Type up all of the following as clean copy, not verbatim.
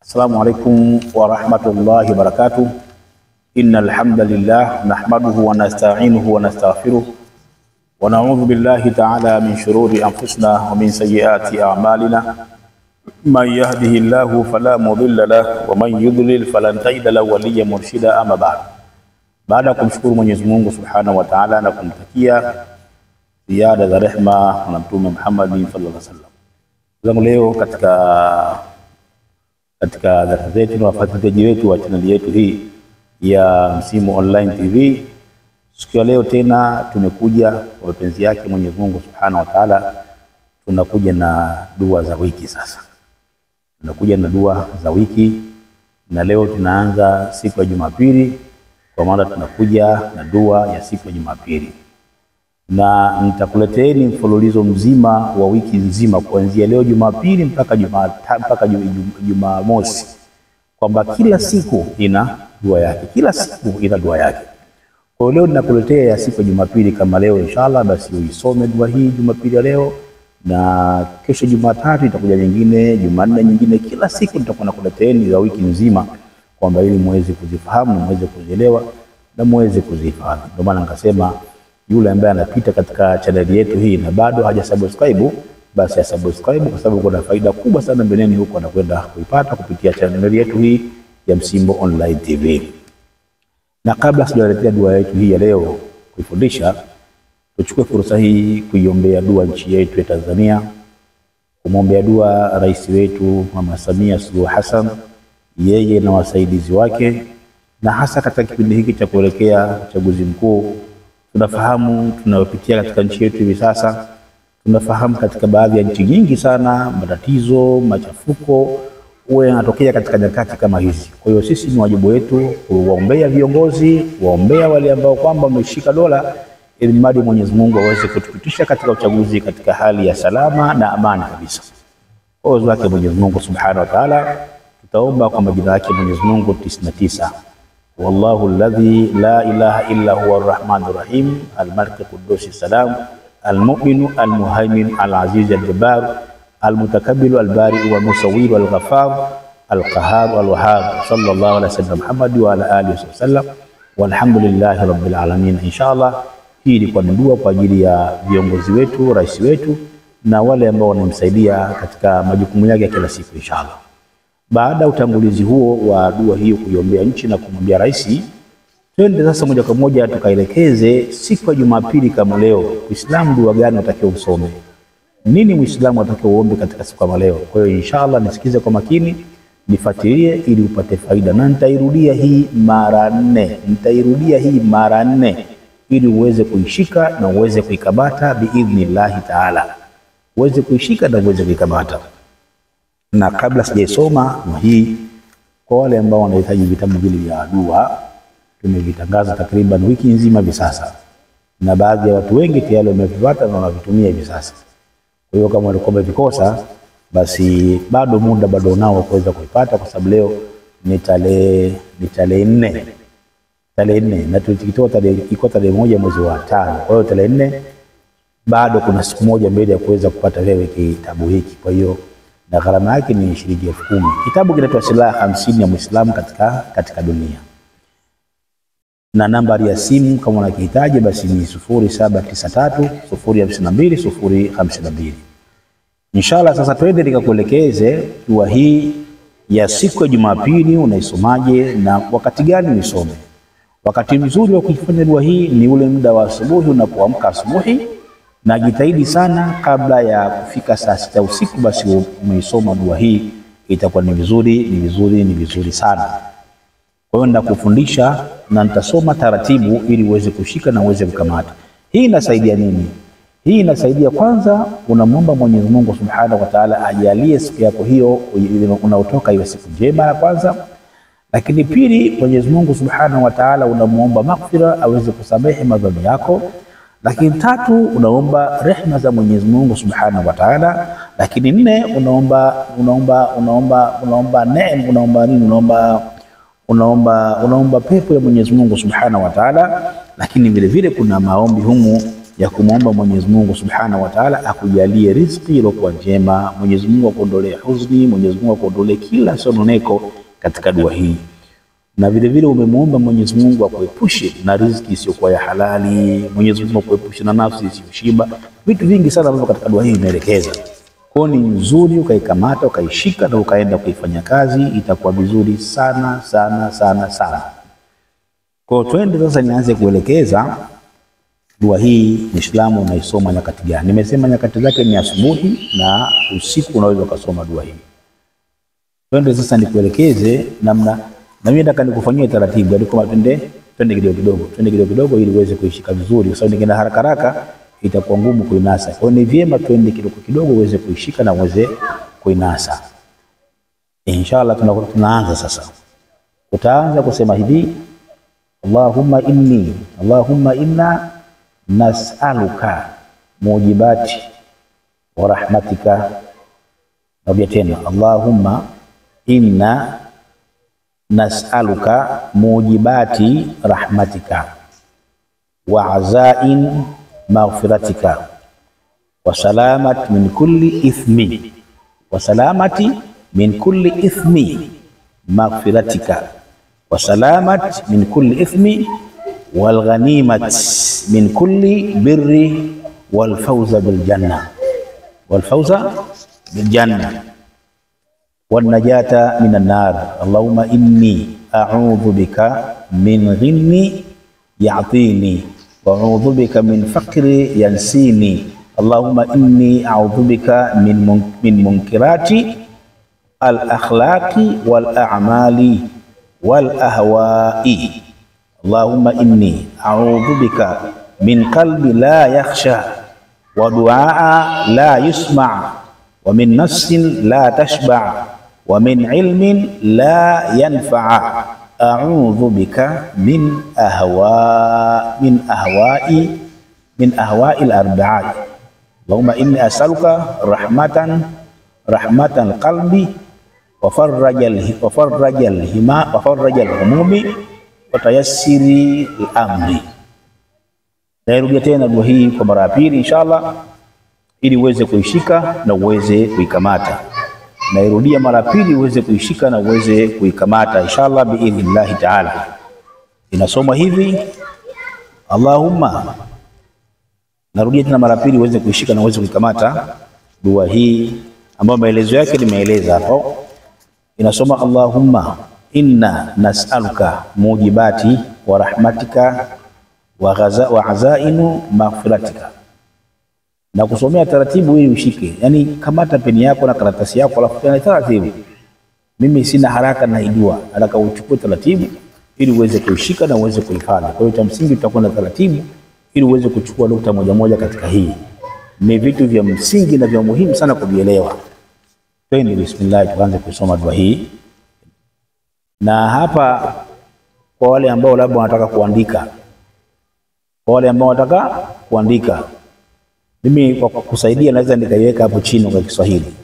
السلام عليكم ورحمة الله وبركاته. إن الحمد لله نحمده ونستعينه ونستغفره ونعوذ بالله تعالى من شرور أنفسنا ومن سيئات أعمالنا. من يهده الله فلا مضل له ومن يضلل فلن تجد له وليا مرشدا. أما بعد kumshukuru Mwenyezi Mungu Subhanahu wa Ta'ala na kumtakia ziada za rehema na Mtume Muhammad sallallahu alaihi wasallam. Zangu leo katika darasa zetu na wafuatiliaji wetu wa channel yetu hii ya Msimu Online TV, siku ya leo tena tumekuja kwa mapenzi yake Mwenyezi Mungu Subhanahu wa Ta'ala, tunakuja na dua za wiki. Sasa tunakuja na dua za wiki, na leo tunaanza siku ya Jumapili, kwa maana tunakuja na dua ya siku ya Jumapili, na nitakuleteeni mfululizo mzima wa wiki nzima kuanzia leo Jumapili mpaka Jumamosi, kwamba kila siku ina dua yake, kila siku ina dua yake. Kwa leo ninakuletea ya siku ya Jumapili kama leo, inshallah basi uisome dua hii Jumapili ya leo, na kesho Jumatatu itakuja nyingine, Jumanne nyingine. Kila siku nitakuwa nakuleteeni za wiki nzima, kwamba ili muweze kuzifahamu na muweze kuzielewa na muweze kuzihifadhi. Ndio maana nikasema yule ambaye anapita katika channel yetu hii na bado hajasubscribe, basi asubscribe, kwa sababu kuna faida kubwa sana mbeleni huko anakwenda kuipata kupitia channel yetu hii ya Msimbo Online TV. Na kabla sijaletea dua yetu hii ya leo kuifundisha, tuchukue fursa hii kuiombea dua nchi yetu ya Tanzania, kumwombea dua rais wetu Mama Samia Suluhu Hassan, yeye na wasaidizi wake, na hasa katika kipindi hiki cha kuelekea uchaguzi mkuu. Tunafahamu tunayopitia katika nchi yetu hivi sasa, tunafahamu katika baadhi ya nchi nyingi sana matatizo, machafuko huwa yanatokea katika nyakati kama hizi. Kwa hiyo sisi ni wajibu wetu kuwaombea viongozi, kuwaombea wale ambao kwamba wameshika dola, ili mradi Mwenyezi Mungu aweze kutupitisha katika uchaguzi katika hali ya salama na amani kabisa. Kwa uwezo wake Mwenyezi Mungu Subhanahu wa Ta'ala, tutaomba kwa majina yake Mwenyezi Mungu 99. Wallahu alladhi la ilaha illa huwa arrahmanur rahim, al-malik al-quddus salam, al-mu'min al-muhaymin al-aziz al-jabbar, al-mutakabbir al-bari wal musawwir wal ghaffar al-qahhar wal-wahhab. Sallallahu ala sayyidina Muhammad wa ala alihi wasallam, walhamdulillahi rabbil alamin. Inshallah hii ilikuwa ni dua kwa ajili ya viongozi wetu, rais wetu na wale ambao wanamsaidia katika majukumu yake ya kila siku inshallah. Baada ya utangulizi huo wa dua hiyo kuiombea nchi na kumwambia rais, twende sasa moja kwa moja tukaelekeze siku ya Jumapili kama leo, Uislamu dua gani unatakiwa usome, nini Muislamu anatakiwa uombe katika siku kama leo. Kwa hiyo inshallah nisikize kwa makini, nifuatilie ili upate faida, na nitairudia hii mara 4, ili uweze kuishika na uweze kuikamata biidhnillah taala, uweze kuishika na uweze kuikamata. Na kabla sijaisoma hii, kwa wale ambao wanahitaji vitabu vile vya dua, tumevitangaza takriban wiki nzima hivi sasa, na baadhi ya watu wengi tayari wamevipata na wanavitumia hivi sasa. Kwa hiyo kama walikuwa wamevikosa, basi bado muda bado nao kuweza kuipata, kwa sababu leo ni tarehe 4 na tulikitoa tarehe 1 mwezi wa 5. Kwa hiyo tarehe 4 bado kuna siku moja mbele ya kuweza kupata wewe kitabu hiki. Kwa hiyo na gharama yake ni shilingi 10,000. Kitabu kinaitwa Silaha 50 ya Muislamu katika dunia, na nambari ya simu kama unakihitaji basi ni 0793 052 052. Inshallah sasa twende nikakuelekeze dua hii ya siku ya Jumapili unaisomaje na wakati gani uisome. Wakati mzuri wa kufanya dua hii ni ule muda wa asubuhi, unapoamka asubuhi, na jitahidi sana kabla ya kufika saa 6 usiku, basi umeisoma dua hii, itakuwa ni vizuri sana. Kwa hiyo nitakufundisha na nitasoma taratibu ili uweze kushika na uweze kukamata. Hii inasaidia nini? Hii inasaidia, kwanza unamwomba Mwenyezi Mungu Subhanahu wa Ta'ala ajalie siku yako hiyo unaotoka iwe siku njema ya kwanza. Lakini pili, Mwenyezi Mungu Subhanahu wa Ta'ala unamuomba maghfira, aweze kusamehe madhambi yako. Lakini tatu, unaomba rehema za Mwenyezi Mungu Subhanahu wa Ta'ala. Lakini 4, unaomba pepo ya Mwenyezi Mungu Subhanahu wa Ta'ala. Lakini vile vile kuna maombi humu ya kumuomba Mwenyezi Mungu Subhanahu wa Ta'ala akujalie riziki iliyokuwa njema, Mwenyezi Mungu akuondolee huzuni, Mwenyezi Mungu akuondolee kila sononeko katika dua hii. Na vile vile umemuomba Mwenyezi Mungu akuepushe na riziki isiyokuwa ya halali, Mwenyezi Mungu akuepushe na nafsi isiyoshiba. Vitu vingi sana ambavyo katika dua hii imeelekeza. Kwa ni nzuri ukaikamata, ukaishika na ukaenda kuifanya kazi, itakuwa vizuri sana sana sana sana. Kwa twende sasa nianze kuelekeza dua hii Muislamu unaisoma nyakati gani. Nimesema nyakati zake ni asubuhi na usiku unaweza kusoma dua hii. Twende sasa nikuelekeze namna, na mimi nataka nikufanyie taratibu, hadi kama twende kidogo kidogo ili uweze kuishika vizuri, kwa sababu nikienda haraka haraka itakuwa ngumu kuinasa. Kwa ni vyema twende kidogo kidogo uweze kuishika na uweze kuinasa. Inshallah tunaanza sasa. Utaanza kusema hivi: Allahumma inna nas'aluka mujibati wa rahmatika. Narudia tena, Allahumma inna nas'aluka mujibati rahmatika wa azain maghfiratika wa salamat min kulli ithmi, wa salamati min kulli ithmi maghfiratika wa salamat min kulli ithmi wal ghanimat min kulli birri wal fawza bil janna wan najata minan nar. Allahumma inni a'udhu bika min ghinni ya'tini wa a'udhu bika min faqri yansini. Allahumma inni a'udhu bika min munkirati al akhlaqi wal a'mali wal ahwa'i. Allahumma inni a'udhu bika min qalbi la yakhsha wa du'a la yusma' wa min nafsin la tashba' wa min ilmin la yanfa'a. A'udhu bika min ahwa'il arba'i. Allahumma inni as'aluka rahmatan qalbi wa farrajal humumi wa tayassiri al-amri. Nairudia tena dua hii kwa mara ya pili inshallah, ili uweze kuishika na uweze kuikamata. Nairudia mara pili uweze kuishika na uweze kuikamata inshallah biidhnillah ta'ala. Inasoma hivi: Allahumma, narudia tena mara pili uweze kuishika na uweze kuikamata dua hii ambayo maelezo yake nimeeleza hapo. Inasoma Allahumma inna nas'aluka mujibati wa rahmatika wa azainu maghfiratika. Na kusomea taratibu ili ushike, yani kamata peni yako na karatasi yako alafu tena taratibu. Mimi sina haraka na idua, nataka uchukue taratibu ili uweze kuishika na uweze kuhifadhi. Kwa hiyo cha msingi tutakwenda taratibu ili uweze kuchukua nukta moja moja katika hii. Ni vitu vya msingi na vya muhimu sana kuvielewa. Twende bismillah tuanze kusoma dua hii. Na hapa kwa wale ambao labda wanataka kuandika, mimi kwa kusaidia naweza nikaiweka hapo chini kwa Kiswahili.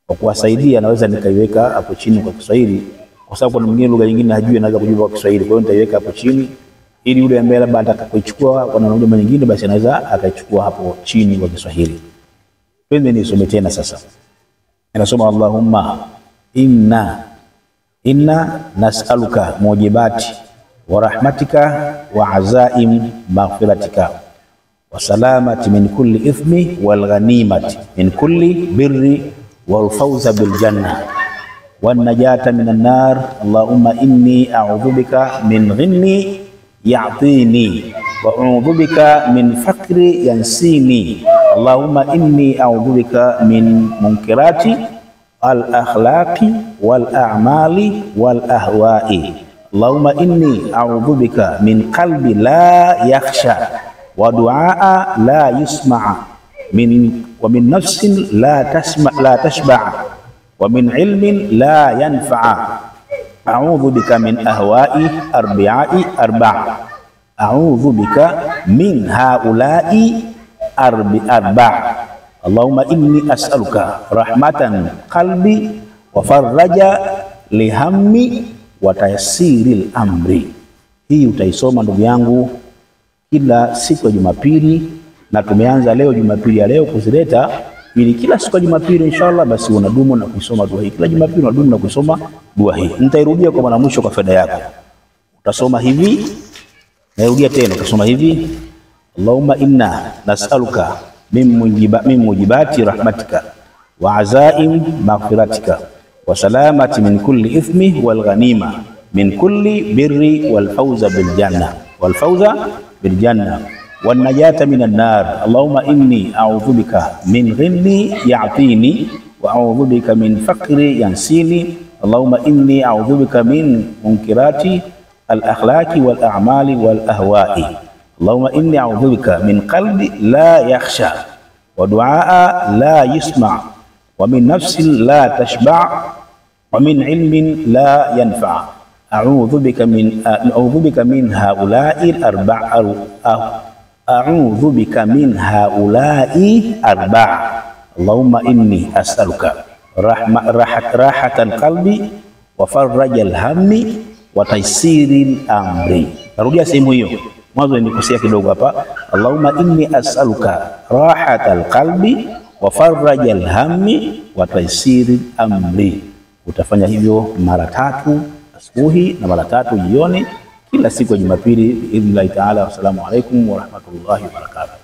Kwa kuwasaidia naweza nikaiweka hapo chini kwa Kiswahili, kwa sababu kuna mwingine lugha nyingine hajui anaweza kujibu kwa Kiswahili. Kwa hiyo nitaiweka hapo chini ili yule ambaye labda anataka kuichukua kwa lugha nyingine basi anaweza akaichukua hapo chini kwa Kiswahili. Twende nisome tena sasa. Inasoma Allahumma inna nas'aluka mujibati wa rahmatika wa azaim maghfiratika wa salamati min kulli ithmi wal ghanimati min kulli birri wal fawza bil janna wan najata minan nar. Allahumma inni a'udhu bika min ghinni ya'tini wa a'udhu bika min faqri yansini. Allahumma inni a'udhu bika min munkirati al akhlaqi wal a'mali wal ahwa'i. Allahumma inni a'udhu bika min qalbi la yakhsha wa du'a la yusma' wa min nafsin la tashba' wa min ilmin la yanfa'a. A'udhu bika min ahwa'i arba'a. A'udhu bika min ha'ula'i arba'a. Allahumma inni as'aluka rahmatan qalbi wa farraja lihammi wa tayassiril amri. Hii utaisoma ndugu yangu kila siku ya Jumapili na tumeanza leo Jumapili ya leo kuzileta ili kila siku ya Jumapili inshallah basi unadumu na kusoma dua hii. Kila Jumapili unadumu na kusoma dua hii. Nitairudia kwa mara mwisho kwa faida yako. Utasoma hivi, nairudia tena, utasoma hivi: Allahumma inna nas'aluka min mujibati rahmatika wa azaim maghfiratika wa salamati min kulli ithmi wal ghanima min kulli birri wal fawza bil janna wan najata minan nar. Allahumma inni a'udhu bika min ghinni ya'tini wa a'udhu bika min faqri yansini. Allahumma inni a'udhu bika min munkirati al akhlaqi wal a'mali wal ahwa'i. Allahumma inni a'udhu bika min qalbi la yakhsha wa du'a la yusma' wa min nafsin la tashba' wa min ilmin la yanfa'. A'udhu bika min haula'i arba'a. Allahumma inni as'aluka rahatan qalbi wa farrajal hammi wa taysiril amri. Narudia sehemu hiyo. Mwanzo nilikosea kidogo hapa. Allahumma inni as'aluka rahatal qalbi wa farrajal hammi wa taysiril amri. Utafanya hivyo mara 3 asubuhi na mara 3 jioni kila siku ya Jumapili biidhnillahi taala. Wassalamu alaikum warahmatullahi wabarakatuh.